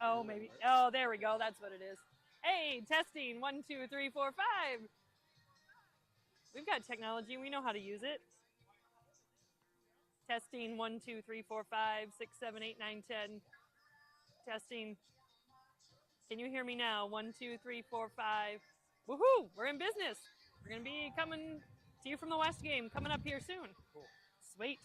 Oh, maybe. Oh, there we go. That's what it is. Hey, testing. 1, 2, 3, 4, 5. We've got technology. We know how to use it. Testing. 1, 2, 3, 4, 5, 6, 7, 8, 9, 10. Testing. Can you hear me now? 1, 2, 3, 4, 5. Woohoo! We're in business. We're going to be coming to you from the West game coming up here soon. Cool. Sweet.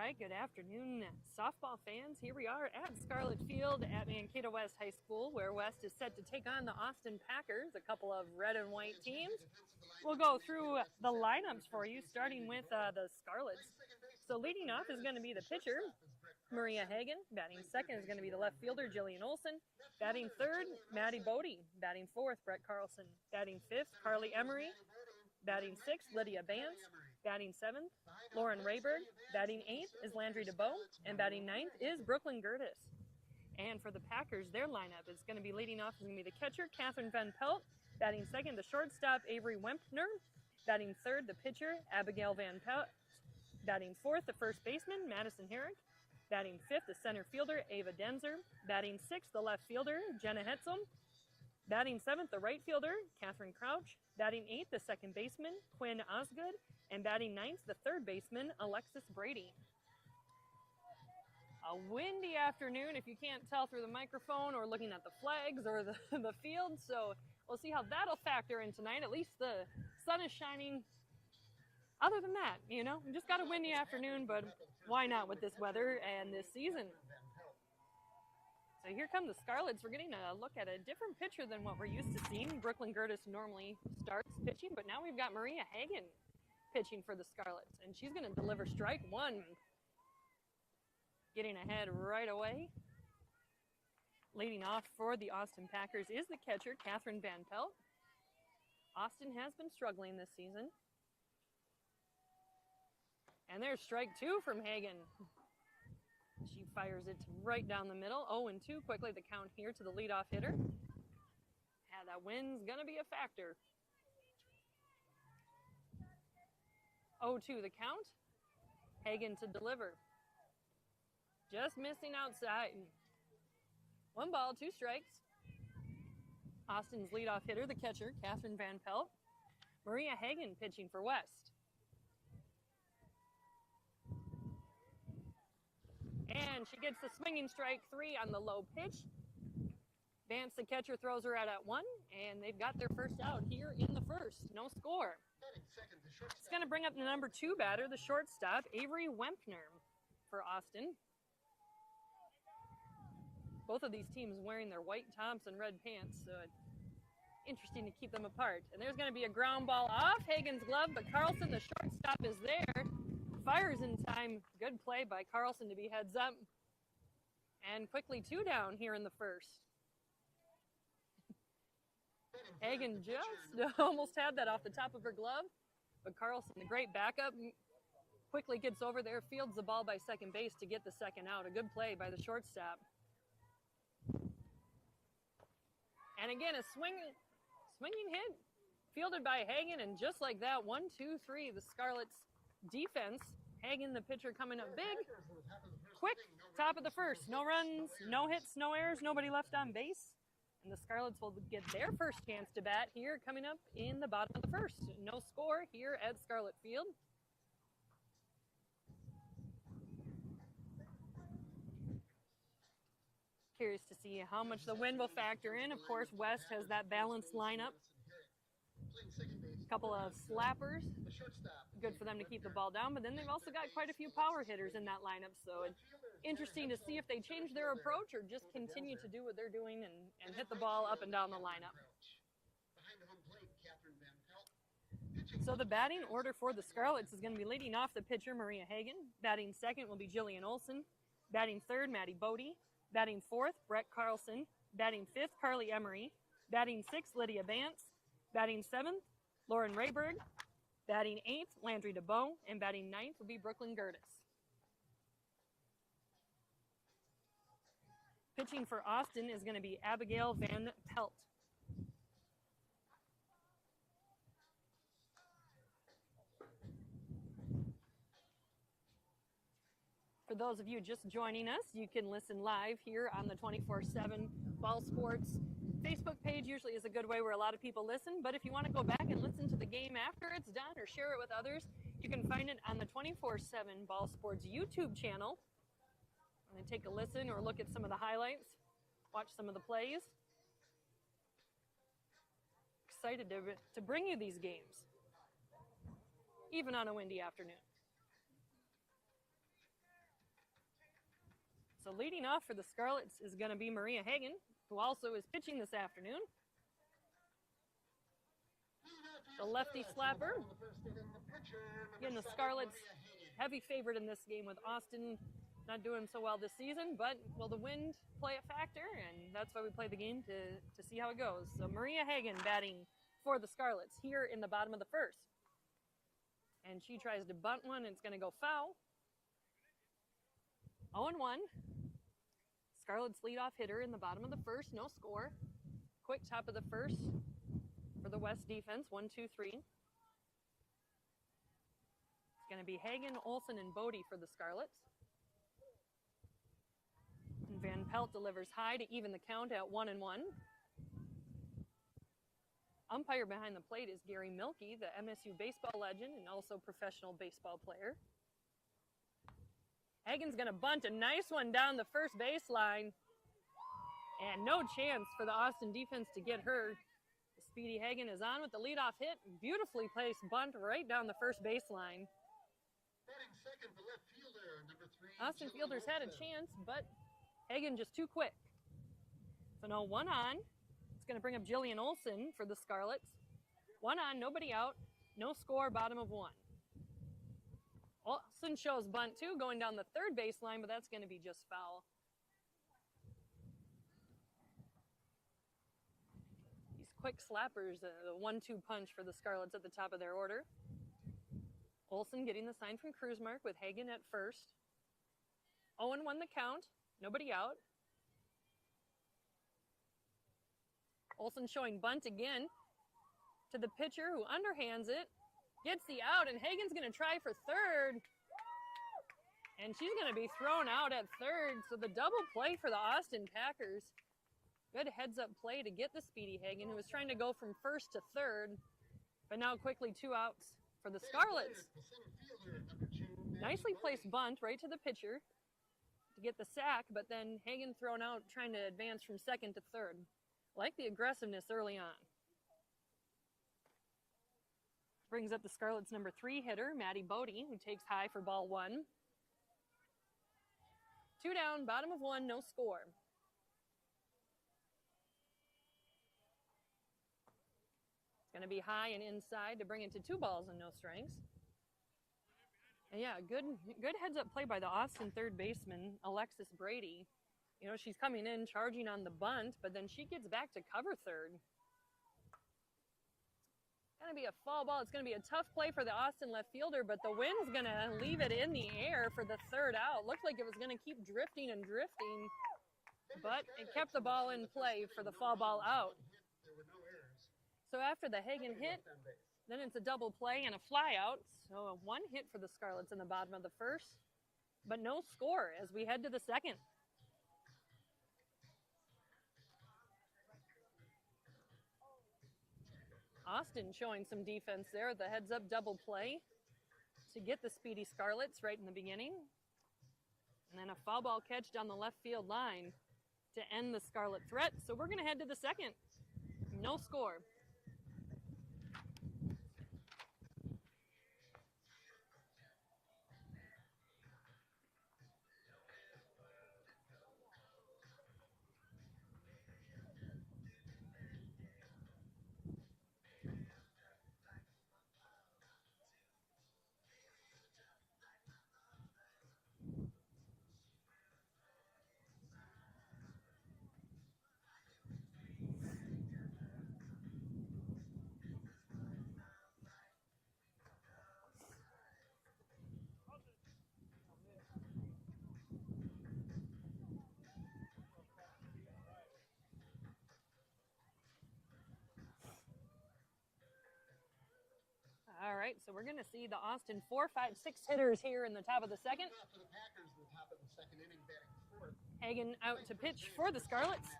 right, good afternoon, softball fans. Here we are at Scarlet Field at Mankato West High School, where West is set to take on the Austin Packers, a couple of red and white teams. We'll go through the lineups for you, starting with the Scarlets. So leading off is going to be the pitcher, Maria Hagen. Batting second is going to be the left fielder, Jillian Olson. Batting third, Maddie Bodie. Batting fourth, Brett Carlson. Batting fifth, Carly Emery. Batting sixth, Lydia Bance. Batting seventh, Lauren Rayberg. Batting eighth is Landry DeBow. And batting ninth is Brooklyn Gertis. And for the Packers, their lineup is going to be leading off is going to be the catcher, Catherine Van Pelt. Batting second, the shortstop, Avery Wempner. Batting third, the pitcher, Abigail Van Pelt. Batting fourth, the first baseman, Madison Herrick. Batting fifth, the center fielder, Ava Denzer. Batting sixth, the left fielder, Jenna Hetzel. Batting seventh, the right fielder, Catherine Crouch. Batting eighth, the second baseman, Quinn Osgood. And batting ninth, the third baseman, Alexis Brady. A windy afternoon, if you can't tell through the microphone or looking at the flags or the field. So we'll see how that'll factor in tonight. At least the sun is shining. Other than that, you know, we just got a windy afternoon, but why not with this weather and this season? So here come the Scarlets. We're getting a look at a different pitcher than what we're used to seeing. Brooklyn Gertis normally starts pitching, but now we've got Maria Hagen pitching for the Scarlets, and she's going to deliver strike one. Getting ahead right away. Leading off for the Austin Packers is the catcher, Catherine Van Pelt. Austin has been struggling this season. And there's strike two from Hagen. She fires it right down the middle. 0-2, quickly the count here to the leadoff hitter. Yeah, that win's going to be a factor. 0-2 the count. Hagen to deliver. Just missing outside. 1 ball, 2 strikes. Austin's leadoff hitter, the catcher, Catherine Van Pelt. Maria Hagen pitching for West. And she gets the swinging strike 3 on the low pitch. Vance, the catcher, throws her out at 1, and they've got their first out here in the first. No score. It's going to bring up the number 2 batter, the shortstop, Avery Wempner for Austin. Both of these teams wearing their white tops and red pants, so it's interesting to keep them apart. And there's going to be a ground ball off Hagen's glove, but Carlson, the shortstop, is there. Fires in time. Good play by Carlson to be heads up. And quickly 2 down here in the first. Hagen just almost had that off the top of her glove. But Carlson, the great backup, quickly gets over there, fields the ball by second base to get the second out. A good play by the shortstop. And again, a swinging hit fielded by Hagen. And just like that, 1, 2, 3, the Scarlets defense. Hagen, the pitcher, coming up big. Quick, top of the first. No runs, no hits, no errors, nobody left on base. And the Scarlets will get their first chance to bat here coming up in the bottom of the first. No score here at Scarlet Field. Curious to see how much the wind will factor in. Of course, West has that balanced lineup. A couple of slappers. Good for them to keep the ball down, but then they've also got quite a few power hitters in that lineup, so it's interesting to see if they change their approach or just continue to do what they're doing and hit the ball up and down the lineup. So the batting order for the Scarlets is going to be leading off the pitcher, Maria Hagen. Batting second will be Jillian Olson. Batting third, Maddie Bodie. Batting fourth, Brett Carlson. Batting fifth, Carly Emery. Batting sixth, Lydia Bance. Batting seventh, Lauren Rayberg. Batting eighth, Landry DeBow. And batting ninth will be Brooklyn Gertis. Pitching for Austin is going to be Abigail Van Pelt. For those of you just joining us, you can listen live here on the 24/7 Ball Sports Facebook page. Usually is a good way where a lot of people listen, but if you want to go back and listen to the game after it's done or share it with others, you can find it on the 24/7 Ball Sports YouTube channel. And take a listen or look at some of the highlights, watch some of the plays. Excited to bring you these games, even on a windy afternoon. So leading off for the Scarlets is going to be Maria Hagen, who also is pitching this afternoon. The lefty slapper. Again, the Scarlets heavy favorite in this game with Austin not doing so well this season, but will the wind play a factor? And that's why we play the game, to see how it goes. So Maria Hagen batting for the Scarlets here in the bottom of the first. And she tries to bunt one, and it's going to go foul. 0-1. Scarlets leadoff hitter in the bottom of the first, no score. Quick top of the first for the West defense, 1-2-3. It's going to be Hagen, Olsen, and Bodie for the Scarlets. And Van Pelt delivers high to even the count at 1-1. Umpire behind the plate is Gary Milkey, the MSU baseball legend and also professional baseball player. Hagen's going to bunt a nice one down the first baseline. And no chance for the Austin defense to get her. Speedy Hagen is on with the leadoff hit. Beautifully placed bunt right down the first baseline. Second, the left fielder, number 3. Austin fielders had a chance, but Hagen just too quick. So now 1 on. It's going to bring up Jillian Olsen for the Scarlets. 1 on, nobody out. No score, bottom of 1. Olsen shows bunt 2 going down the third baseline, but that's going to be just foul. These quick slappers, the 1-2 punch for the Scarlets at the top of their order. Olsen getting the sign from Kruzmark with Hagen at first. 0-1 the count, nobody out. Olsen showing bunt again to the pitcher who underhands it. Gets the out, and Hagen's going to try for third. And she's going to be thrown out at third. So the double play for the Austin Packers. Good heads-up play to get the Speedy Hagen, who was trying to go from first to third. But now quickly 2 outs for the Scarlets. Nicely placed bunt right to the pitcher to get the sack, but then Hagen thrown out trying to advance from second to third. Like the aggressiveness early on. Brings up the Scarlets' number 3 hitter, Maddie Bodie, who takes high for ball 1. 2 down, bottom of 1, no score. It's going to be high and inside to bring it to 2 balls and no strikes. And yeah, good heads-up play by the Austin third baseman, Alexis Brady. You know, she's coming in, charging on the bunt, but then she gets back to cover third. Going to be a foul ball. It's going to be a tough play for the Austin left fielder, but the wind's going to leave it in the air for the third out. Looked like it was going to keep drifting and drifting, but it kept the ball in play for the foul ball out. So after the Hagen hit, then it's a double play and a fly out. So a 1 hit for the Scarlets in the bottom of the first, but no score as we head to the second. Austin showing some defense there at the heads-up double play to get the Speedy Scarlets right in the beginning. And then a foul ball catch down the left field line to end the Scarlet threat. So we're going to head to the second. No score. All right, so we're going to see the Austin 4, 5, 6 hitters here in the top of the second. For the Packers in the top of the second inning, batting 4th. Hagen out to pitch for the Scarlets.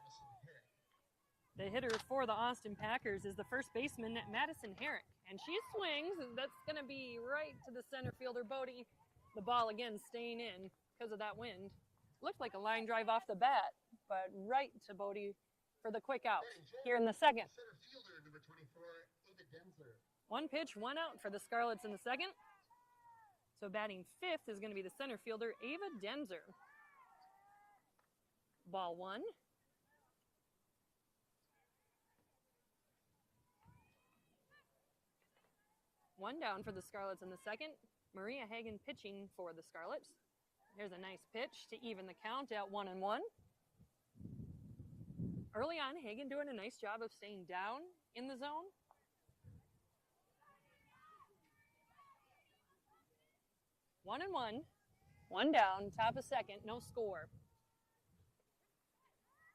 The hitter for the Austin Packers is the first baseman, Madison Herrick. And she swings, and that's going to be right to the center fielder, Bodie. The ball, again, staying in because of that wind. Looked like a line drive off the bat, but right to Bodie for the quick out here in the second. Center fielder, number 24, Ava Densler. 1 pitch, 1 out for the Scarlets in the second. So batting 5th is going to be the center fielder, Ava Denzer. Ball 1. One down for the Scarlets in the second. Maria Hagen pitching for the Scarlets. Here's a nice pitch to even the count at 1-1. Early on, Hagen doing a nice job of staying down in the zone. One and one. One down, top of second, no score.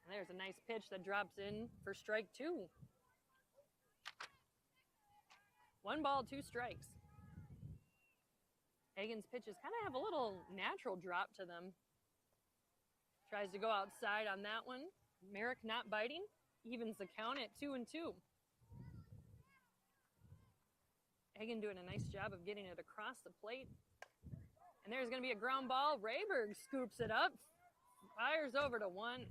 And there's a nice pitch that drops in for strike 2. 1 ball, 2 strikes. Hagen's pitches kind of have a little natural drop to them. Tries to go outside on that one. Merrick not biting. Evens the count at 2-2. Hagen doing a nice job of getting it across the plate. And there's going to be a ground ball. Rayberg scoops it up. Fires over to 1.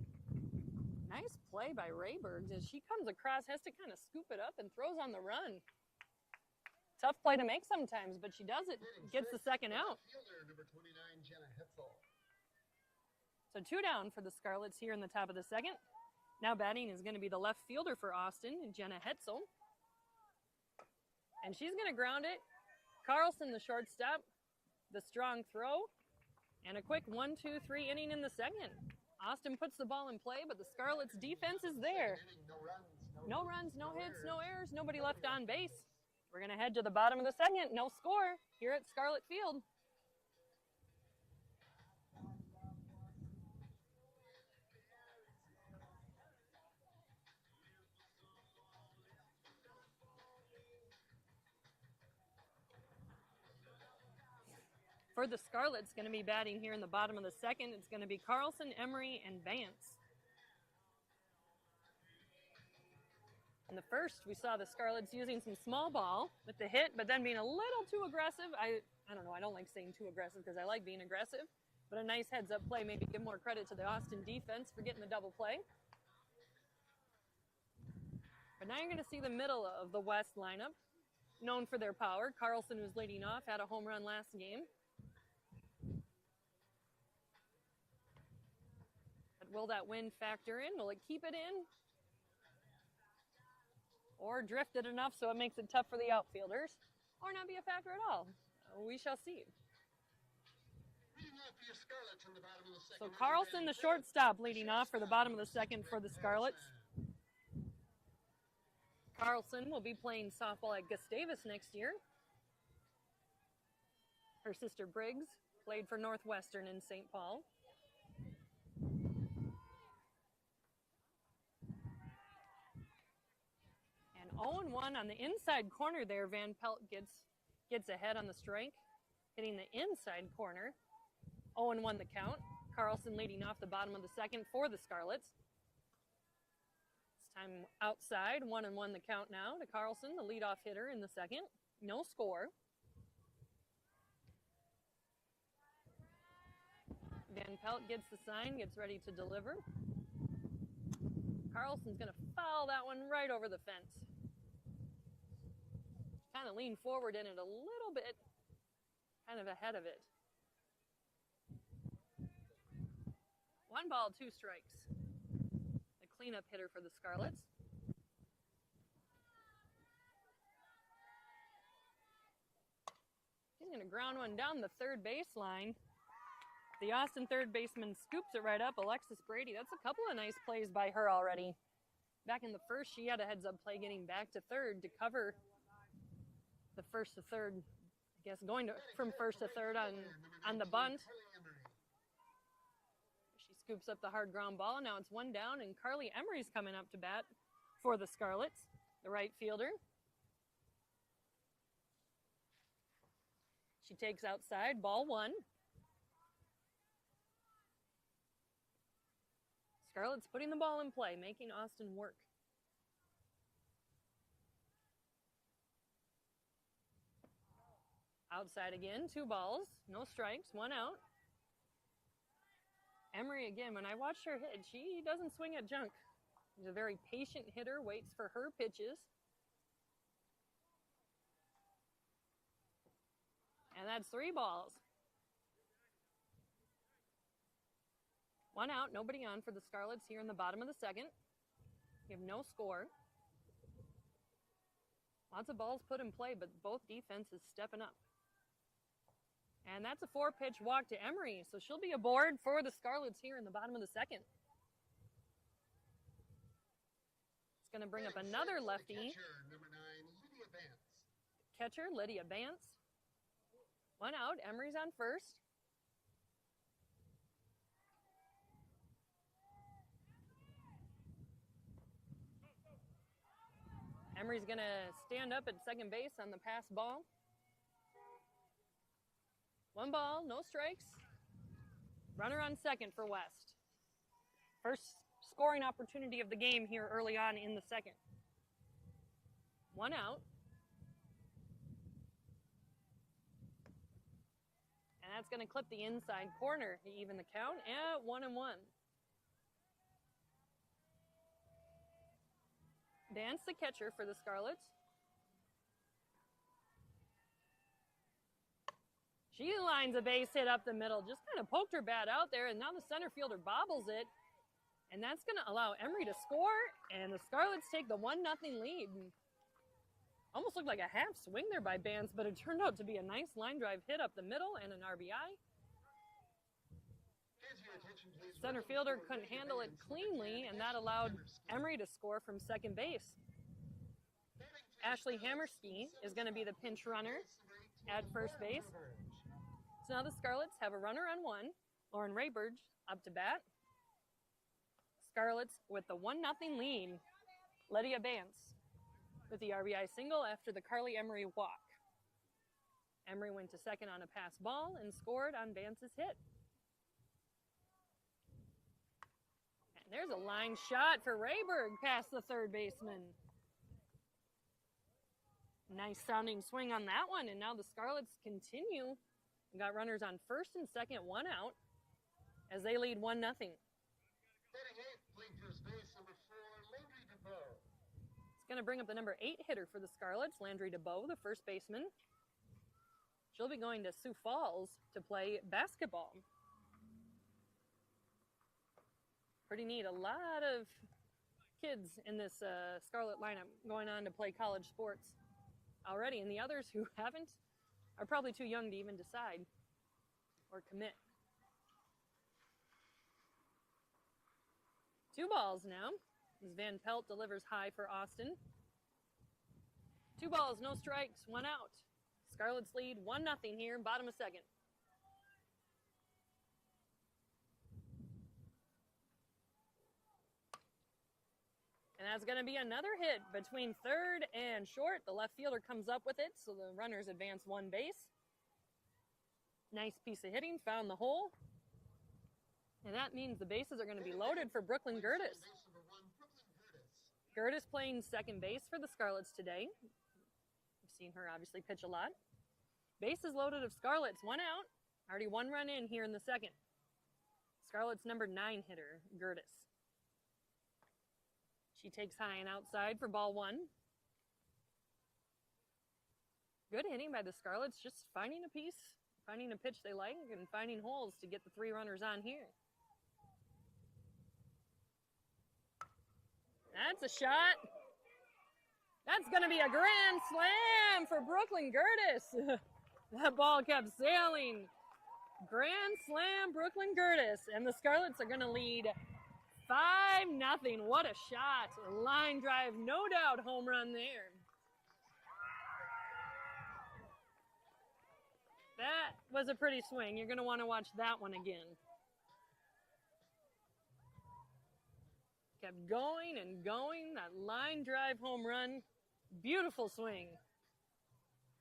Nice play by Rayberg as she comes across, has to kind of scoop it up and throws on the run. Tough play to make sometimes, but she does it. Gets the second out. So 2 down for the Scarlets here in the top of the second. Now batting is going to be the left fielder for Austin, Jenna Hetzel. And she's going to ground it. Carlson, the shortstop, the strong throw, and a quick 1-2-3 inning in the second. Austin puts the ball in play, but the Scarlets' defense is there. No runs, no hits, no errors, nobody left on base. We're going to head to the bottom of the second. No score here at Scarlet Field. For the Scarlets, going to be batting here in the bottom of the second. It's going to be Carlson, Emery, and Vance. In the first, we saw the Scarlets using some small ball with the hit, but then being a little too aggressive. I don't know, I don't like saying too aggressive because I like being aggressive, but a nice heads-up play. Maybe give more credit to the Austin defense for getting the double play. But now you're going to see the middle of the West lineup, known for their power. Carlson, who's leading off, had a home run last game. But will that wind factor in? Will it keep it in? Or drift it enough so it makes it tough for the outfielders? Or not be a factor at all? We shall see. So Carlson, the shortstop, leading off for the bottom of the second for the Scarlets. Carlson will be playing softball at Gustavus next year. Her sister Briggs played for Northwestern in St. Paul. And 0-1 on the inside corner there. Van Pelt gets ahead on the strike, hitting the inside corner. 0-1 the count. Carlson leading off the bottom of the second for the Scarlets. This time outside, 1-1 the count now to Carlson, the leadoff hitter in the second. No score. Van Pelt gets the sign, gets ready to deliver. Carlson's going to foul that one right over the fence. Kind of lean forward in it a little bit, kind of ahead of it. 1 ball, 2 strikes. The cleanup hitter for the Scarlets. He's going to ground one down the third baseline. The Austin third baseman scoops it right up. Alexis Brady, that's a couple of nice plays by her already. Back in the first, she had a heads-up play getting back to third to cover the first to third, I guess, going from first to third on the bunt. She scoops up the hard ground ball. Now it's 1 down, and Carly Emery's coming up to bat for the Scarlets, the right fielder. She takes outside, ball 1. Scarlets putting the ball in play, making Austin work. Outside again, 2 balls, no strikes, 1 out. Emery again, when I watch her hit, she doesn't swing at junk. She's a very patient hitter, waits for her pitches. And that's 3 balls. 1 out, nobody on for the Scarlets here in the bottom of the second. You have no score. Lots of balls put in play, but both defenses stepping up. And that's a 4-pitch walk to Emery, so she'll be aboard for the Scarlets here in the bottom of the second. It's going to bring up another lefty. Catcher, Lydia Bance. 1 out, Emery's on first. Emery's going to stand up at second base on the pass ball. 1 ball, no strikes. Runner on second for West. First scoring opportunity of the game here early on in the second. 1 out. And that's going to clip the inside corner to even the count at 1-1. Dance, the catcher for the Scarlets. She lines a base hit up the middle, just kind of poked her bat out there, and now the center fielder bobbles it. And that's going to allow Emery to score, and the Scarlets take the 1-0 lead. Almost looked like a half swing there by Bance, but it turned out to be a nice line drive hit up the middle and an RBI. Center fielder couldn't handle it cleanly, and that allowed Emery to score from second base. Ashley Hammerski is going to be the pinch runner at first base. So now the Scarlets have a runner on 1. Lauren Rayburg up to bat. Scarlets with the 1-0 lead. Lydia Bance with the RBI single after the Carly Emery walk. Emery went to second on a pass ball and scored on Bance's hit. And there's a line shot for Rayburg past the third baseman. Nice sounding swing on that one, and now the Scarlets continue. We got runners on first and second, 1 out, as they lead 1-0. It's going to bring up the number 8 hitter for the Scarlets, Landry DeBow, the first baseman. She'll be going to Sioux Falls to play basketball. Pretty neat. A lot of kids in this Scarlet lineup going on to play college sports already, and the others who haven't are probably too young to even decide or commit. 2 balls now as Van Pelt delivers high for Austin. 2 balls, no strikes, 1 out. Scarlets lead 1-0 here, bottom of second. And that's going to be another hit between third and short. The left fielder comes up with it, so the runners advance 1 base. Nice piece of hitting, found the hole. And that means the bases are going to be loaded for Brooklyn Gertis. Gertis playing second base for the Scarlets today. We've seen her obviously pitch a lot. Bases loaded of Scarlets, 1 out. Already 1 run in here in the second. Scarlets number 9 hitter, Gertis. She takes high and outside for ball 1. Good hitting by the Scarlets, just finding a piece, finding a pitch they like, and finding holes to get the 3 runners on here. That's a shot. That's going to be a grand slam for Brooklyn Gertis. That ball kept sailing. Grand slam, Brooklyn Gertis. And the Scarlets are going to lead 5-0. What a shot. Line drive, no doubt home run there. That was a pretty swing. You're going to want to watch that one again. Kept going and going. That line drive home run. Beautiful swing.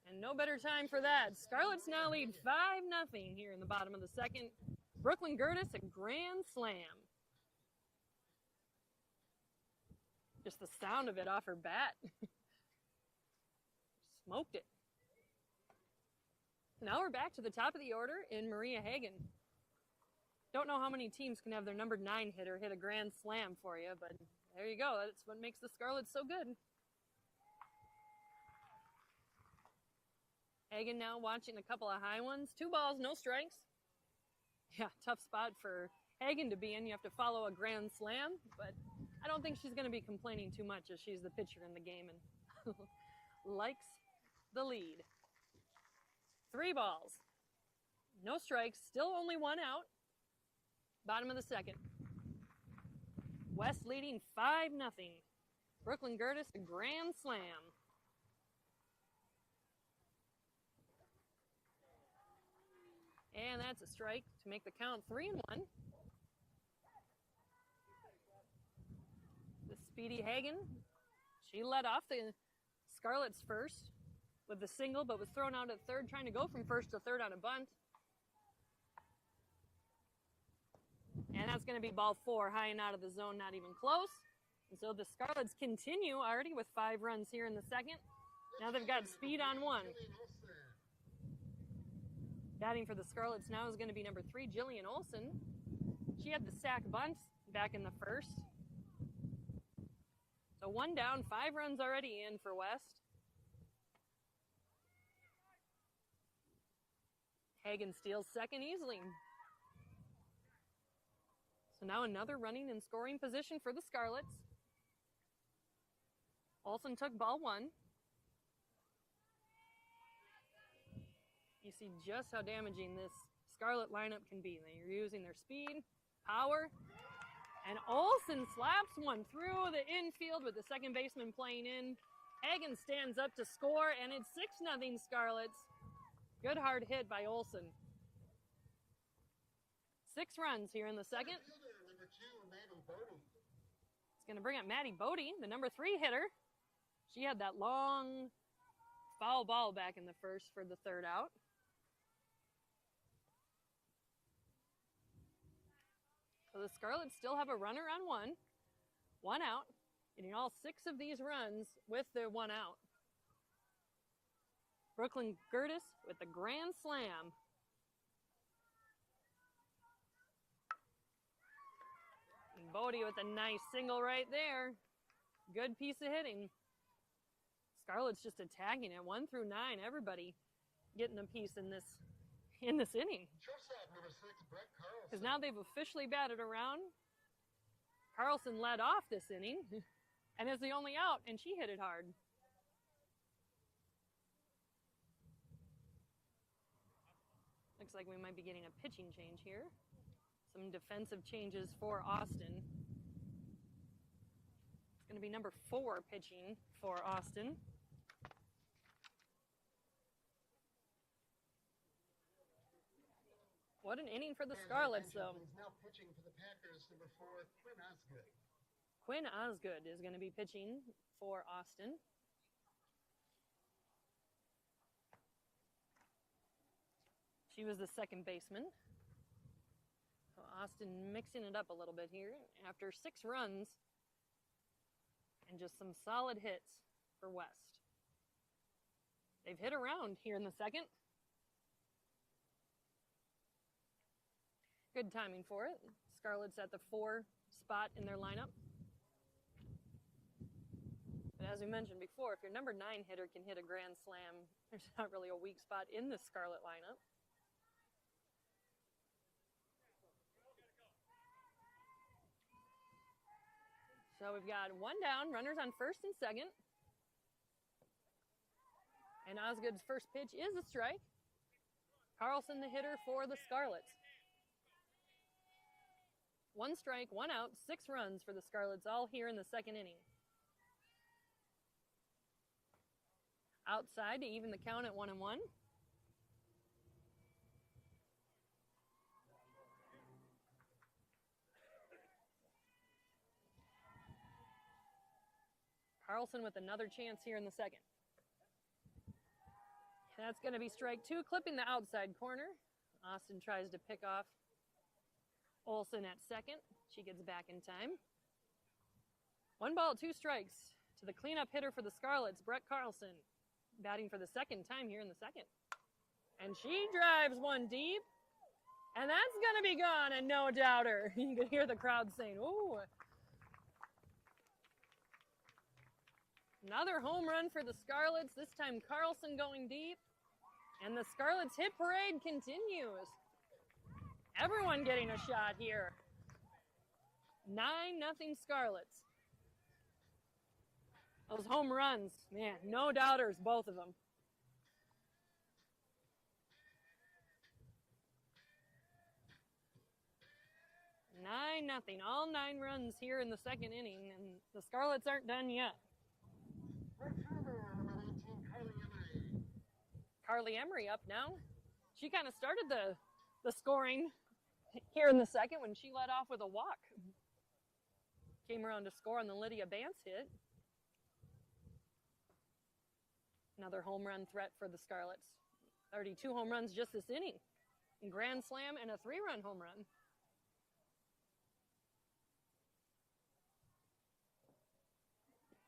And no better time for that. Scarlets now lead 5-0 here in the bottom of the second. Brooklyn Gertis, a grand slam. Just the sound of it off her bat. Smoked it. Now we're back to the top of the order in Maria Hagen. Don't know how many teams can have their number 9 hitter hit a grand slam for you, but there you go. That's what makes the Scarlets so good. Hagen now watching a couple of high ones. 2 balls, no strikes. Yeah, tough spot for Hagen to be in. You have to follow a grand slam, but I don't think she's going to be complaining too much as she's the pitcher in the game and likes the lead. 3 balls. No strikes, still only 1 out. Bottom of the second. West leading 5-0. Brooklyn Gertis, a grand slam. And that's a strike to make the count 3-1. The speedy Hagen, she led off the Scarlets first with the single, but was thrown out at third, trying to go from first to third on a bunt. And that's going to be ball 4, high and out of the zone, not even close. And so the Scarlets continue already with 5 runs here in the second. Now they've got speed on 1. Batting for the Scarlets now is going to be number 3, Jillian Olsen. She had the sack bunt back in the first. So 1 down, 5 runs already in for West. Hagen steals second easily. So now another running and scoring position for the Scarlets. Olsen took ball 1. You see just how damaging this Scarlet lineup can be. They're using their speed, power, and Olsen slaps one through the infield with the second baseman playing in. Hagen stands up to score, and it's 6-0 Scarlets. Good hard hit by Olsen. 6 runs here in the second. It's going to bring up Maddie Bodie, the number 3 hitter. She had that long foul ball back in the first for the 3rd out. So the Scarlets still have a runner on 1 out, getting all 6 of these runs with their 1 out. Brooklyn Gertis with the grand slam. And Bodie with a nice single right there. Good piece of hitting. Scarlet's just attacking it 1 through 9. Everybody getting a piece in this inning. Because now they've officially batted around. Carlson led off this inning and is the only out, and she hit it hard. Looks like we might be getting a pitching change here. Some defensive changes for Austin. It's going to be number 4 pitching for Austin. What an inning for the Scarlets, though. Now pitching for the Packers, number 4, Quinn Osgood. Quinn Osgood is going to be pitching for Austin. She was the second baseman. So Austin mixing it up a little bit here after 6 runs and just some solid hits for West. They've hit around here in the second. Good timing for it. Scarlets at the 4 spot in their lineup. But as we mentioned before, if your number 9 hitter can hit a grand slam, there's not really a weak spot in the Scarlet lineup. So we've got 1 down, runners on first and second. And Osgood's first pitch is a strike. Carlson, the hitter for the Scarlets. 1 strike, 1 out, 6 runs for the Scarlets, all here in the second inning. Outside to even the count at 1-1. Carlson with another chance here in the second. That's going to be strike 2, clipping the outside corner. Austin tries to pick off Olsen at second. She gets back in time. 1 ball, 2 strikes to the cleanup hitter for the Scarlets, Brett Carlson, batting for the second time here in the second. And she drives one deep, and that's going to be gone, and no doubter. You can hear the crowd saying, ooh. Another home run for the Scarlets, this time Carlson going deep. And the Scarlets hit parade continues. Everyone getting a shot here. 9-0 Scarlets. Those home runs, man, no doubters, both of them. Nothing. All 9 runs here in the second inning, and the Scarlets aren't done yet. Right fielder, number 19, Carly Emery. Carly Emery up now. She kind of started the scoring here in the second when she led off with a walk. Came around to score on the Lydia Bance hit. Another home run threat for the Scarlets. Already 2 home runs just this inning. A grand slam and a 3-run home run.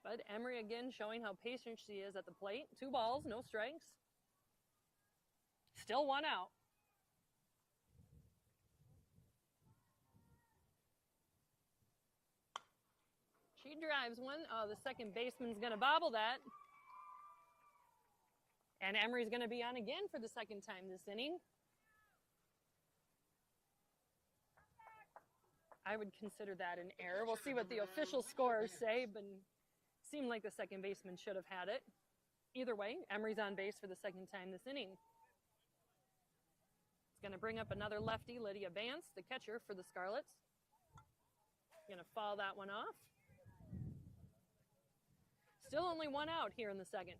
But Emery again showing how patient she is at the plate. 2 balls, no strikes. Still 1 out. She drives one. Oh, the second baseman's going to bobble that. And Emery's going to be on again for the second time this inning. I would consider that an error. We'll see what the official scorers say, but seemed like the second baseman should have had it. Either way, Emery's on base for the second time this inning. It's going to bring up another lefty, Lydia Bance, the catcher for the Scarlets. Going to foul that one off. Still only 1 out here in the second.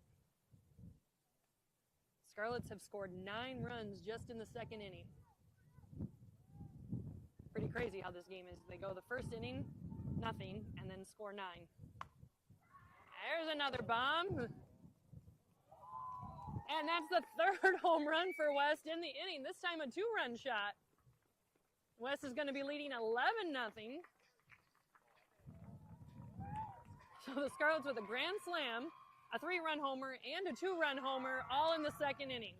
Scarlets have scored 9 runs just in the second inning. Pretty crazy how this game is. They go the first inning, nothing, and then score 9. There's another bomb. And that's the 3rd home run for West in the inning. This time a 2-run shot. West is going to be leading 11-0. So the Scarlets with a grand slam, a 3-run homer, and a 2-run homer, all in the second inning.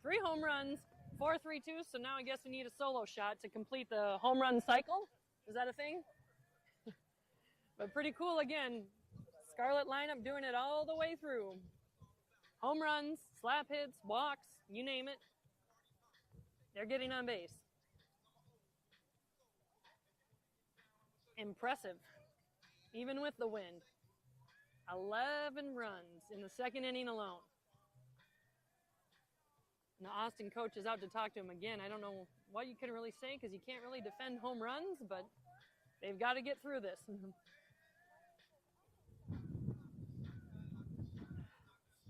3 home runs, 4-3-2, so now I guess we need a solo shot to complete the home run cycle. Is that a thing? But pretty cool again. Scarlet lineup doing it all the way through. Home runs, slap hits, walks, you name it. They're getting on base. Impressive, even with the wind. 11 runs in the second inning alone. And the Austin coach is out to talk to him again. I don't know what you can really say because you can't really defend home runs, but they've got to get through this.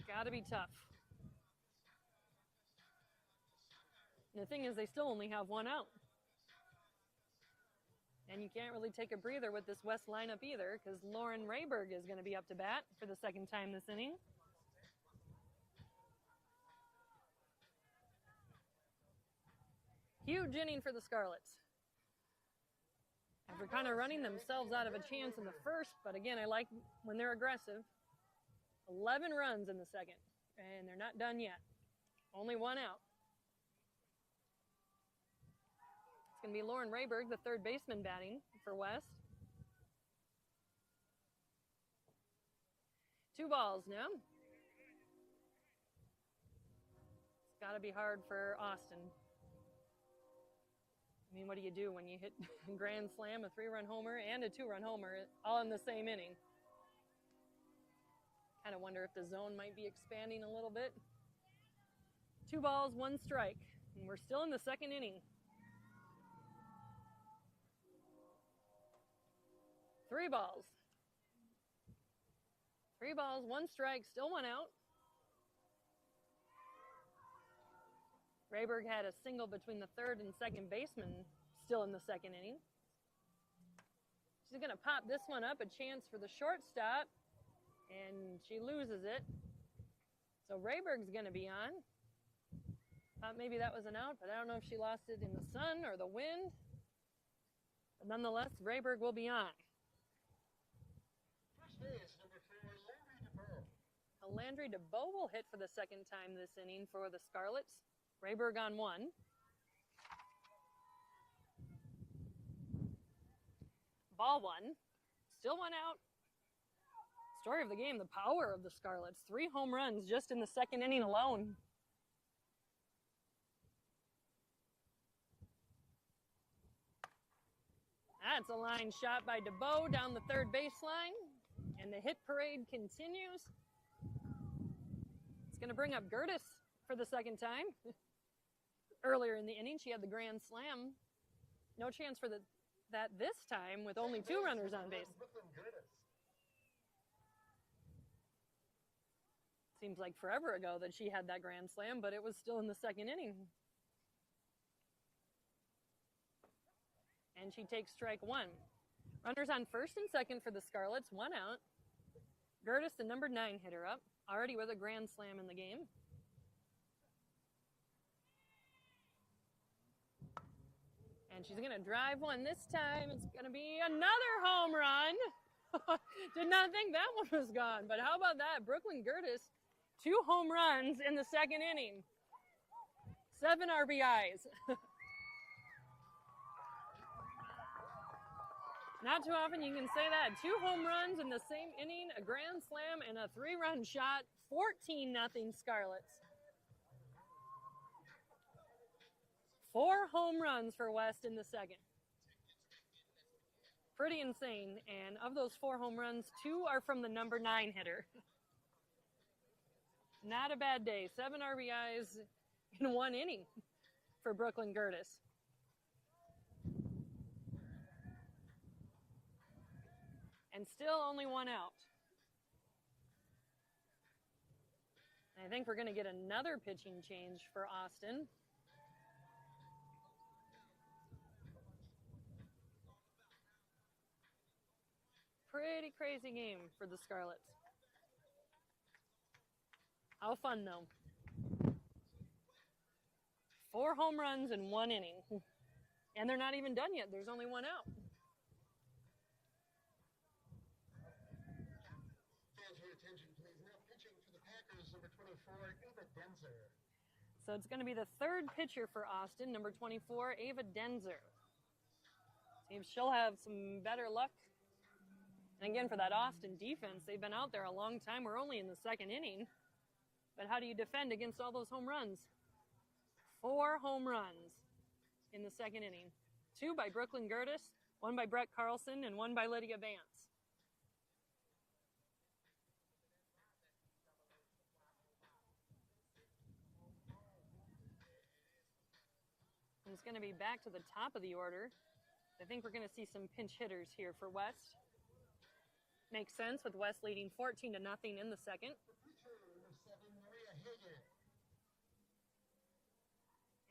Got to be tough. And the thing is, they still only have 1 out. And you can't really take a breather with this West lineup either because Lauren Rayberg is going to be up to bat for the second time this inning. Huge inning for the Scarlets. After kind of running themselves out of a chance in the first, but again, I like when they're aggressive. 11 runs in the second, and they're not done yet. Only 1 out. It's going to be Lauren Rayberg, the 3rd baseman, batting for West. 2 balls now. It's got to be hard for Austin. I mean, what do you do when you hit a grand slam, a 3-run homer, and a 2-run homer all in the same inning? Kind of wonder if the zone might be expanding a little bit. 2 balls, 1 strike, and we're still in the second inning. 3 balls. 3 balls, 1 strike, still 1 out. Rayberg had a single between the 3rd and 2nd baseman still in the second inning. She's going to pop this one up, a chance for the shortstop, and she loses it. So Rayberg's going to be on. Thought maybe that was an out, but I don't know if she lost it in the sun or the wind. But nonetheless, Rayberg will be on. First base, number 4, Landry Landry DeBow. DeBow will hit for the second time this inning for the Scarlets. Rayberg on 1. Ball 1. Still 1 out. Story of the game, the power of the Scarlets. 3 home runs just in the second inning alone. That's a line shot by DeBow down the third baseline. And the hit parade continues. It's going to bring up Gertis for the second time. Earlier in the inning, she had the grand slam. No chance for that this time with only 2 runners on base. Seems like forever ago that she had that grand slam, but it was still in the second inning. And she takes strike 1. Runners on first and second for the Scarlets, 1 out. Gertis, the number 9 hitter, up, already with a grand slam in the game. And she's going to drive one this time. It's going to be another home run. Did not think that one was gone, but how about that? Brooklyn Gertis, 2 home runs in the second inning. 7 RBIs. Not too often you can say that. 2 home runs in the same inning, a grand slam, and a 3-run shot. 14-0 Scarlets. 4 home runs for West in the second. Pretty insane. And of those 4 home runs, 2 are from the number 9 hitter. Not a bad day. 7 RBIs in 1 inning for Brooklyn Gertis. And still only 1 out. I think we're going to get another pitching change for Austin. Pretty crazy game for the Scarlets. How fun, though. 4 home runs in 1 inning. And they're not even done yet. There's only 1 out. So it's going to be the 3rd pitcher for Austin, number 24, Ava Denzer. See if she'll have some better luck. And again, for that Austin defense, they've been out there a long time. We're only in the second inning. But how do you defend against all those home runs? 4 home runs in the second inning. 2 by Brooklyn Gertis, 1 by Brett Carlson, and 1 by Lydia Vance. And it's going to be back to the top of the order. I think we're going to see some pinch hitters here for West. Makes sense with West leading 14-0 in the second.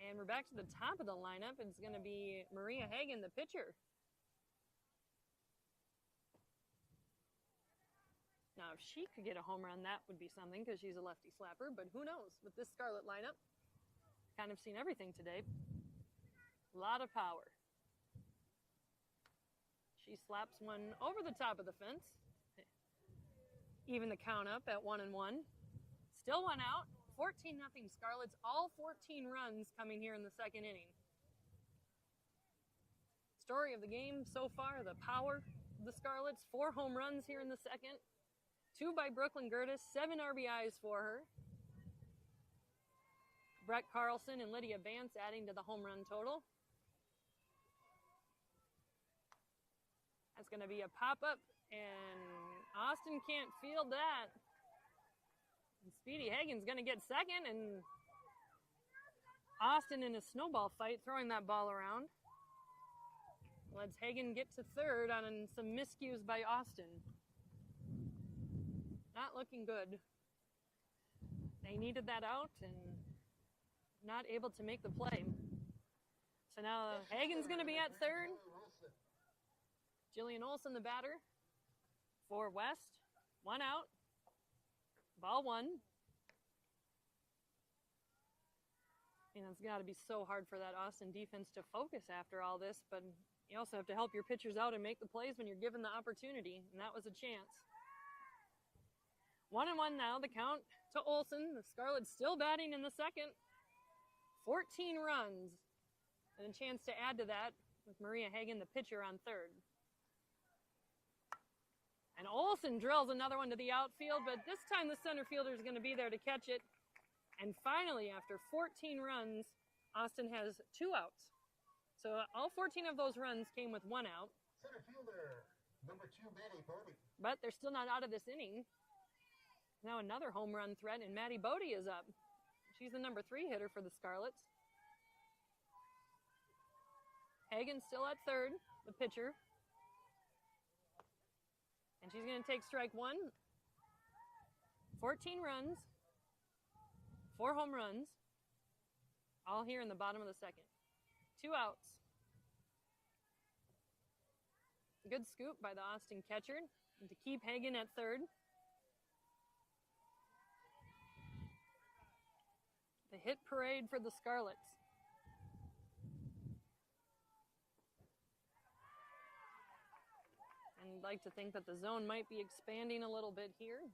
And we're back to the top of the lineup. It's going to be Maria Hagen, the pitcher. Now, if she could get a home run, that would be something because she's a lefty slapper. But who knows? With this Scarlet lineup, kind of seen everything today. A lot of power. She slaps one over the top of the fence. Even the count up at 1-1. Still 1 out. 14-0 Scarlets. All 14 runs coming here in the second inning. Story of the game so far, the power of the Scarlets. 4 home runs here in the second. 2 by Brooklyn Gertis. 7 RBIs for her. Brett Carlson and Lydia Vance adding to the home run total. That's going to be a pop-up, and Austin can't field that. And Speedy Hagen's going to get second, and Austin in a snowball fight throwing that ball around. Lets Hagen get to third on some miscues by Austin. Not looking good. They needed that out and not able to make the play. So now Hagen's going to be at third. Jillian Olsen, the batter, for West. 1 out. Ball 1. And it's got to be so hard for that Austin defense to focus after all this, but you also have to help your pitchers out and make the plays when you're given the opportunity, and that was a chance. 1-1 now, the count to Olsen. The Scarlets still batting in the second. 14 runs, and a chance to add to that with Maria Hagen, the pitcher, on third. And Olsen drills another one to the outfield, but this time the center fielder is going to be there to catch it. And finally, after 14 runs, Austin has 2 outs. So all 14 of those runs came with 1 out. Center fielder, number 2, Maddie Bodie. But they're still not out of this inning. Now another home run threat, and Maddie Bodie is up. She's the number 3 hitter for the Scarlets. Hagen still at third, the pitcher. And she's going to take strike 1. 14 runs, 4 home runs, all here in the bottom of the second. 2 outs. Good scoop by the Austin catcher to keep Hagen at third. The hit parade for the Scarlets. And I'd like to think that the zone might be expanding a little bit here.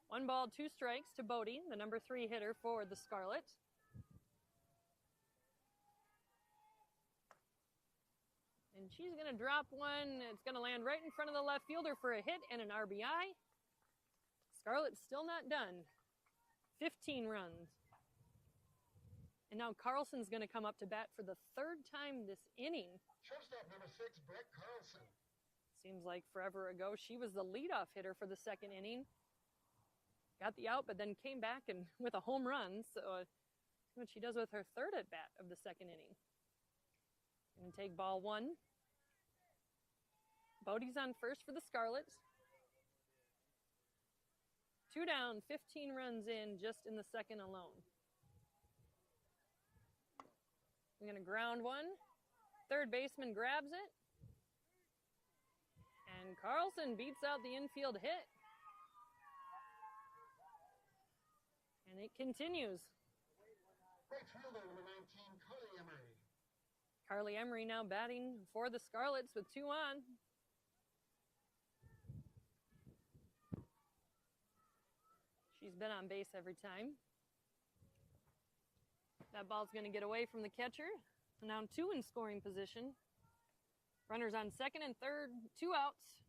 1 ball, 2 strikes to Bodie, the number 3 hitter for the Scarlets. And she's going to drop one. It's going to land right in front of the left fielder for a hit and an RBI. Scarlets still not done. 15 runs. And now Carlson's going to come up to bat for the 3rd time this inning. Shortstop, number 6, Brett Carlson. Seems like forever ago. She was the leadoff hitter for the 2nd inning. Got the out, but then came back and with a home run. So see what she does with her 3rd at bat of the 2nd inning. And take ball 1. Bodie's on first for the Scarlets. 2 down, 15 runs in just in the 2nd alone. I'm going to ground one. 3rd baseman grabs it. And Carlson beats out the infield hit. And it continues. Right fielder, number 19, Carly Emery. Carly Emery now batting for the Scarlets with 2 on. She's been on base every time. That ball's going to get away from the catcher. So now 2 in scoring position. Runners on 2nd and 3rd, 2 outs.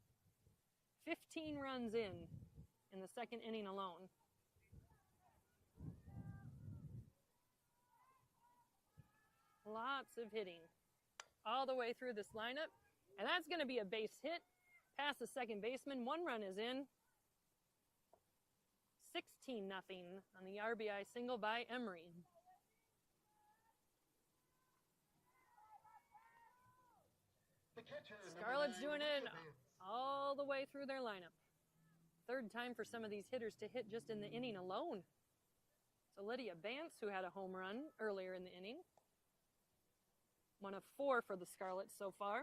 15 runs in the 2nd inning alone. Lots of hitting all the way through this lineup. And that's going to be a base hit past the 2nd baseman. 1 run is in. 16-0 on the RBI single by Emery. The catcher, Scarlets number 9, doing it Lydia Vance. all the way through their lineup. 3rd time for some of these hitters to hit just in the inning alone. So Lydia Vance, who had a home run earlier in the inning. 1 of 4 for the Scarlets so far.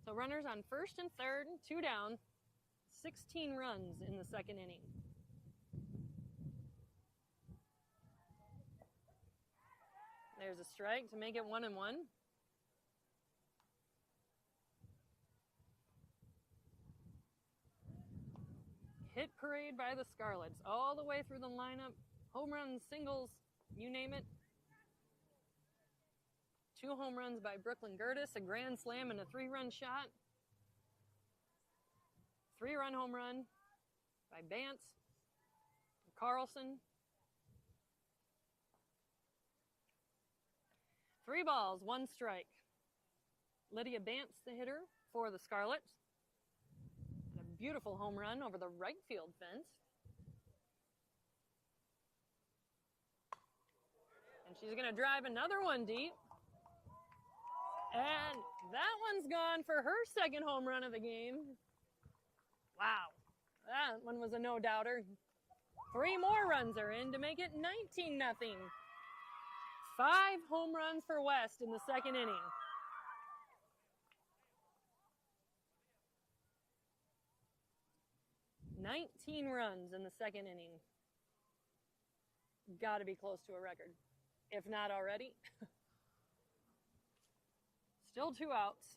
So runners on 1st and 3rd, 2 down. 16 runs in the 2nd inning. There's a strike to make it 1-1. Hit parade by the Scarlets all the way through the lineup. Home runs, singles, you name it. 2 home runs by Brooklyn Gertis, a grand slam and a 3-run shot. 3-run home run by Bance, Carlson. 3 balls, 1 strike. Lydia Bance, the hitter for the Scarlets. And a beautiful home run over the right field fence. And she's going to drive another one deep. And that one's gone for her 2nd home run of the game. Wow, that one was a no-doubter. 3 more runs are in to make it 19-0. 5 home runs for West in the 2nd inning. $19 runs in the 2nd inning. Got to be close to a record, if not already. Still 2 outs.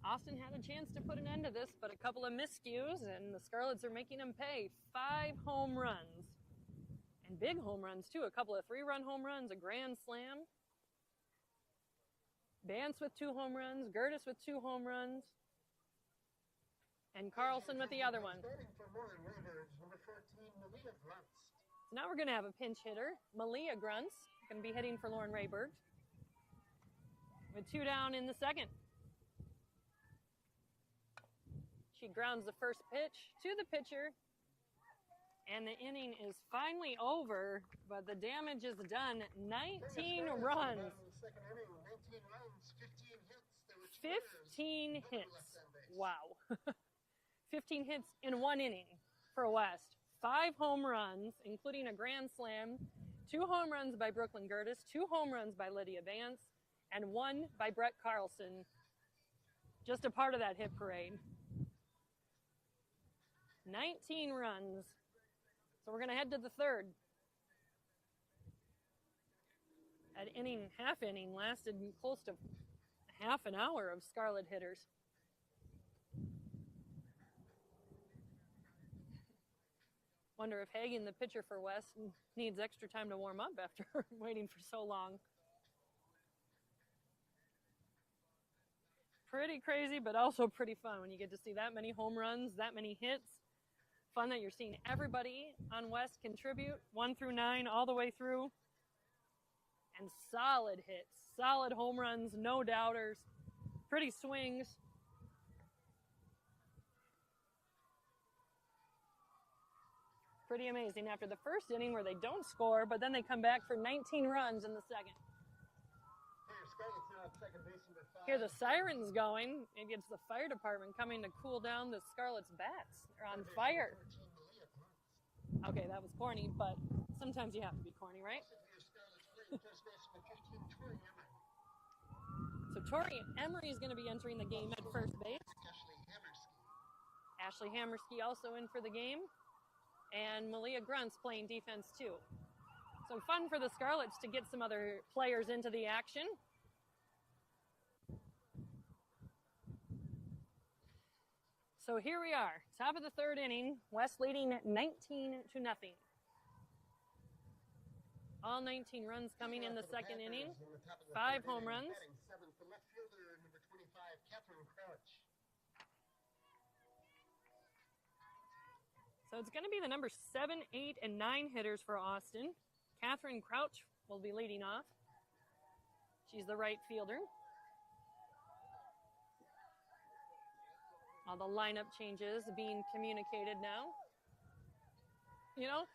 Austin had a chance to put an end to this, but a couple of miscues, and the Scarlets are making them pay. 5 home runs. And big home runs, too. A couple of 3-run home runs, a grand slam. Bance with 2 home runs, Gertis with 2 home runs, and Carlson with the other one. Starting for Warren Raiders, number 14, Malia Grunts. So now we're going to have a pinch hitter. Malia Grunts, going to be hitting for Lauren Rayberg. with 2 down in the second. She grounds the first pitch to the pitcher, and the inning is finally over, but the damage is done. 19 runs. 15 hits. Wow. 15 hits in 1 inning for West. 5 home runs, including a grand slam, 2 home runs by Brooklyn Gertis, 2 home runs by Lydia Vance, and 1 by Brett Carlson. Just a part of that hit parade. 19 runs. So we're going to head to the third. That inning, half inning, lasted close to half an hour of Scarlet hitters. Wonder if Hagen, the pitcher for West, needs extra time to warm up after waiting for so long. Pretty crazy, but also pretty fun when you get to see that many home runs, that many hits. Fun that you're seeing everybody on West contribute, 1 through 9, all the way through. And solid hits, solid home runs, no doubters, pretty swings. Pretty amazing after the first inning where they don't score, but then they come back for 19 runs in the second. Hear the sirens going. Maybe it's the fire department coming to cool down the Scarlets' bats. They're on fire. Okay, that was corny, but sometimes you have to be corny, right? So Tori Emery is going to be entering the game at first base. Ashley Hammerski also in for the game. And Malia Grunt's playing defense too. So fun for the Scarlets to get some other players into the action. So here we are, top of the third inning, West leading 19-0. All 19 runs coming in the second inning, 5 home runs. So it's going to be the number 7, 8, and 9 hitters for Austin. Catherine Crouch will be leading off. She's the right fielder. All the lineup changes being communicated now. You know,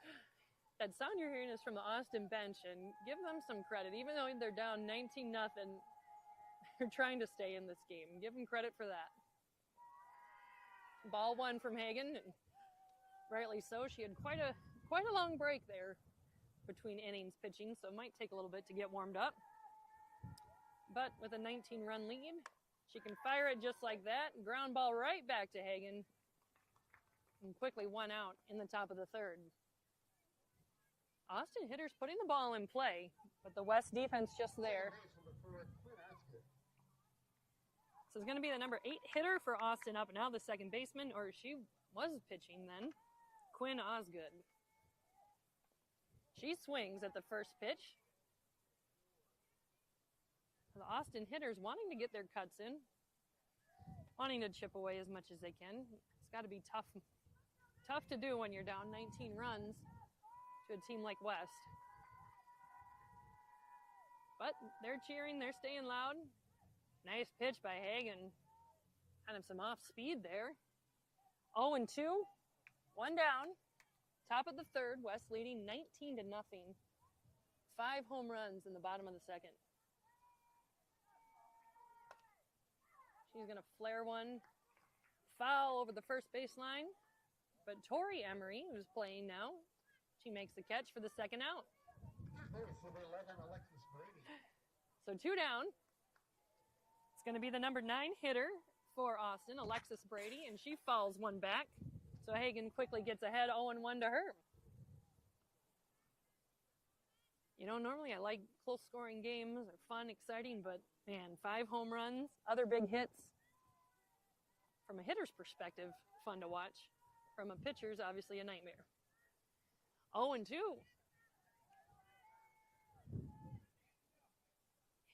that sound you're hearing is from the Austin bench, and give them some credit. Even though they're down 19-0, they're trying to stay in this game. Give them credit for that. Ball 1 from Hagen, and rightly so. She had quite a long break there between innings pitching, so it might take a little bit to get warmed up. But with a 19-run lead, she can fire it just like that. Ground ball right back to Hagen. And quickly 1 out in the top of the third. Austin hitters putting the ball in play, but the West defense just there. So it's going to be the number 8 hitter for Austin up now, the second baseman, or she was pitching then, Quinn Osgood. She swings at the first pitch. The Austin hitters wanting to get their cuts in, wanting to chip away as much as they can. It's got to be tough to do when you're down 19 runs to a team like West. But they're cheering, they're staying loud. Nice pitch by Hagen. Kind of some off speed there. 0-2, 1 down. Top of the third, West leading 19-0. 5 home runs in the bottom of the second. She's going to flare one foul over the first baseline. But Tori Emery, who's playing now, she makes the catch for the second out. So 2 down. It's going to be the number 9 hitter for Austin, Alexis Brady, and she fouls one back. So Hagen quickly gets ahead, 0-1 to her. You know, normally I like close-scoring games. They're fun, exciting, but, man, 5 home runs, other big hits. From a hitter's perspective, fun to watch. From a pitcher's, obviously a nightmare. 0-2.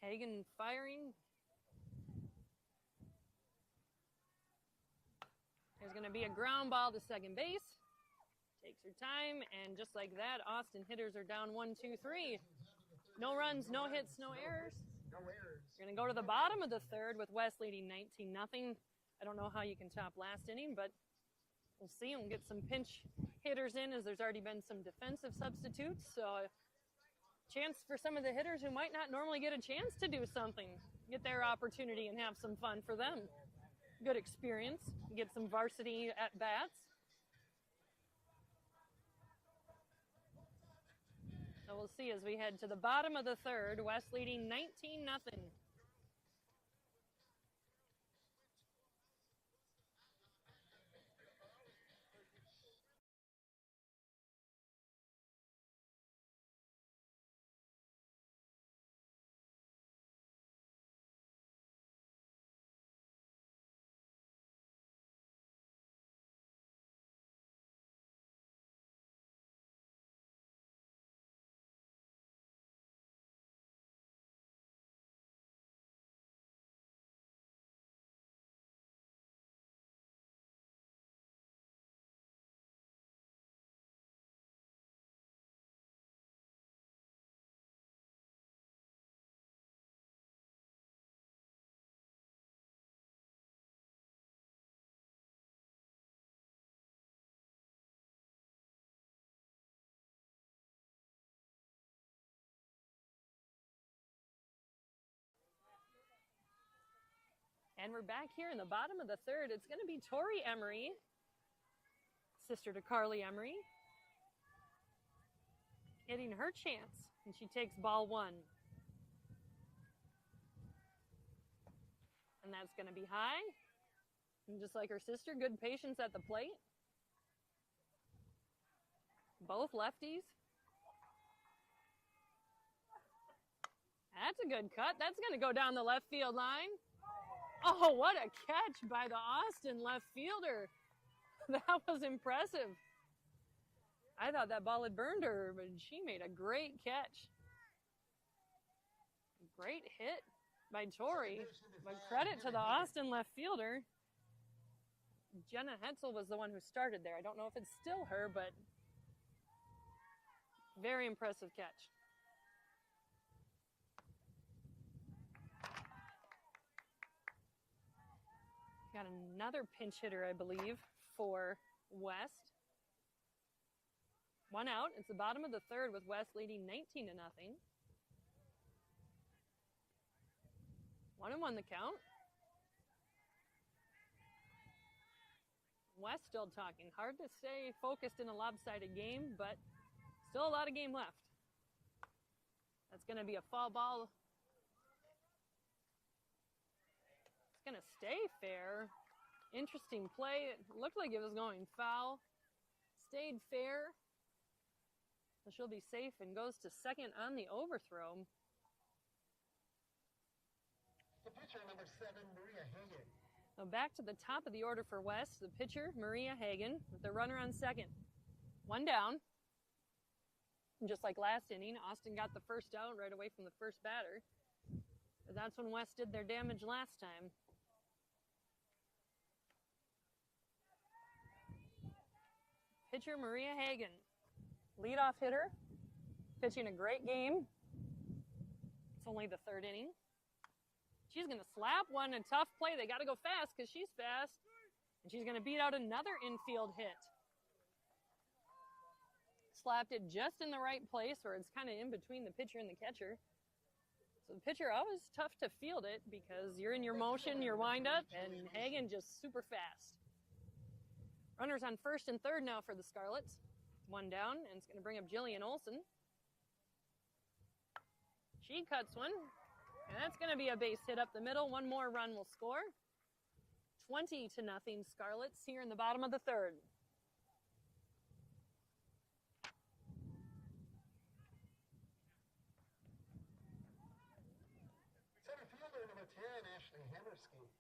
Hagen firing. There's going to be a ground ball to second base. Takes her time, and just like that, Austin hitters are down 1, 2, 3. No runs, no hits, no errors. No errors. We're going to go to the bottom of the third with West leading 19-0. I don't know how you can top last inning, but we'll see. We'll get some pinch hitters in as there's already been some defensive substitutes. So a chance for some of the hitters who might not normally get a chance to do something, get their opportunity and have some fun for them. Good experience, get some varsity at bats. So we'll see as we head to the bottom of the third, West leading 19-0. And we're back here in the bottom of the third. It's going to be Tori Emery, sister to Carly Emery, getting her chance. And she takes ball one. And that's going to be high. And just like her sister, good patience at the plate. Both lefties. That's a good cut. That's going to go down the left field line. Oh, what a catch by the Austin left fielder. That was impressive. I thought that ball had burned her, but she made a great catch. Great hit by Tori. But credit to the Austin left fielder. Jenna Hetzel was the one who started there. I don't know if it's still her, but very impressive catch. Got another pinch hitter, I believe, for West. One out. It's the bottom of the third with West leading 19-0. 1-1 the count. West still talking. Hard to stay focused in a lopsided game, but still a lot of game left. That's going to be a foul ball. Going to stay fair. Interesting play. It looked like it was going foul. Stayed fair. So she'll be safe and goes to second on the overthrow. The pitcher, number 7, Maria Hagen. So back to the top of the order for West. The pitcher, Maria Hagen, with the runner on second. One down. And just like last inning, Austin got the first out right away from the first batter. But that's when West did their damage last time. Pitcher Maria Hagen, leadoff hitter, pitching a great game. It's only the third inning. She's going to slap one, a tough play. They got to go fast because she's fast. And she's going to beat out another infield hit. Slapped it just in the right place where it's kind of in between the pitcher and the catcher. So the pitcher always tough to field it because you're in your motion, your windup, and Hagen just super fast. Runners on first and third now for the Scarlets. One down, and it's going to bring up Jillian Olson. She cuts one, and that's going to be a base hit up the middle. One more run will score. 20-0 Scarlets here in the bottom of the third. Center fielder, number 10, Ashley Hammerski.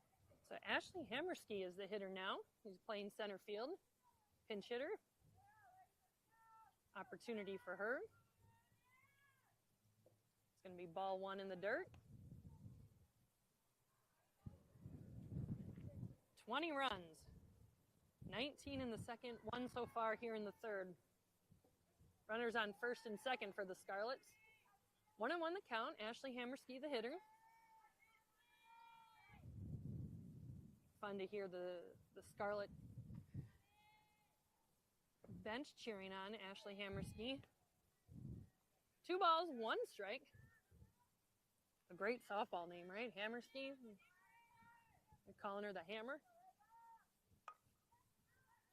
So Ashley Hammerski is the hitter now. He's playing center field. Pinch hitter. Opportunity for her. It's going to be ball one in the dirt. 20 runs. 19 in the second, one so far here in the third. Runners on first and second for the Scarlets. 1-1 the count. Ashley Hammerski, the hitter. fun to hear the Scarlet bench cheering on Ashley Hammerski. 2 balls, 1 strike. A great softball name, right? Hammerski. They're calling her the Hammer.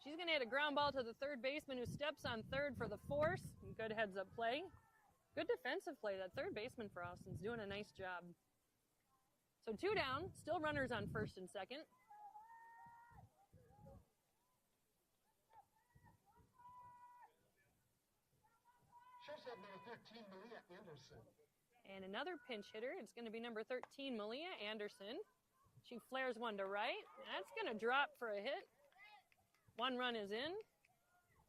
She's going to hit a ground ball to the third baseman who steps on third for the force. Good heads-up play. Good defensive play. That third baseman for Austin's doing a nice job. So 2 down, still runners on first and second. Shortstop number 13, Malia Anderson. And another pinch hitter. It's going to be number 13, Malia Anderson. She flares one to right. That's going to drop for a hit. 1 run is in.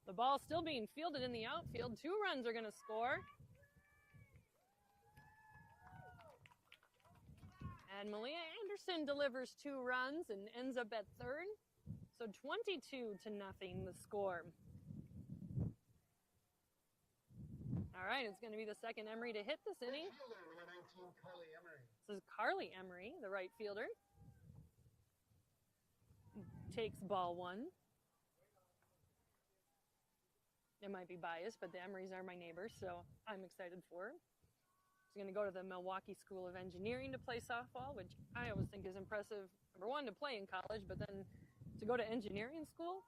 The ball still being fielded in the outfield. 2 runs are going to score. And Malia Anderson delivers 2 runs and ends up at third. So 22-0 the score. All right, it's going to be the second Emery to hit this inning. Fielder, number 19, Carly Emery. This is Carly Emery, the right fielder. Takes ball 1. It might be biased, but the Emerys are my neighbors, so I'm excited for her. She's going to go to the Milwaukee School of Engineering to play softball, which I always think is impressive. Number 1, to play in college, but then to go to engineering school.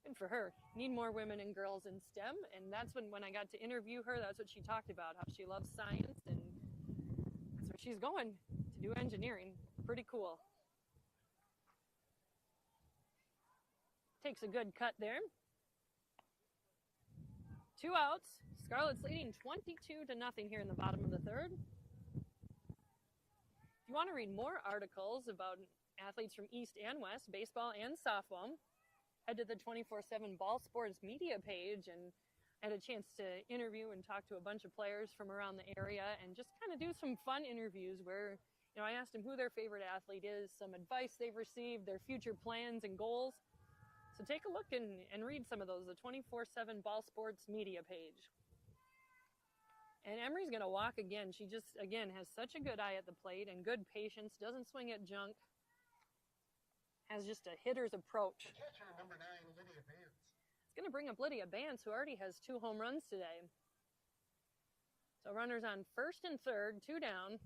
Good for her. Need more women and girls in STEM, and that's when I got to interview her, that's what she talked about, how she loves science, and that's where she's going, to do engineering. Pretty cool. Takes a good cut there. 2 outs. Scarlets leading 22-0 here in the bottom of the third. If you want to read more articles about athletes from East and West, baseball and softball, head to the 24/7 Ball Sports media page, and I had a chance to interview and talk to a bunch of players from around the area and just kind of do some fun interviews where, I asked them who their favorite athlete is, some advice they've received, their future plans and goals. So take a look and read some of those, the 24/7 Ball Sports media page. And Emery's going to walk again. She just, again, has such a good eye at the plate and good patience, doesn't swing at junk, has just a hitter's approach. The catcher, number 9, Lydia Vance. It's going to bring up Lydia Bance, who already has 2 home runs today. So runners on first and third, 2 down,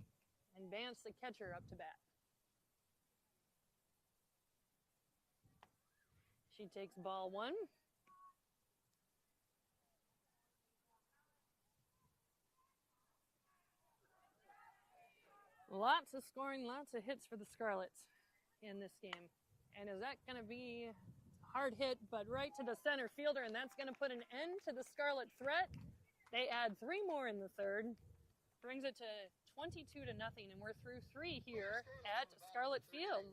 and Vance, the catcher, up to bat. She takes ball 1. Lots of scoring, lots of hits for the Scarlets in this game. And is that going to be a hard hit, but right to the center fielder, and that's going to put an end to the Scarlet threat. They add 3 more in the third. Brings it to 22-0, and we're through 3 here at Scarlet Field.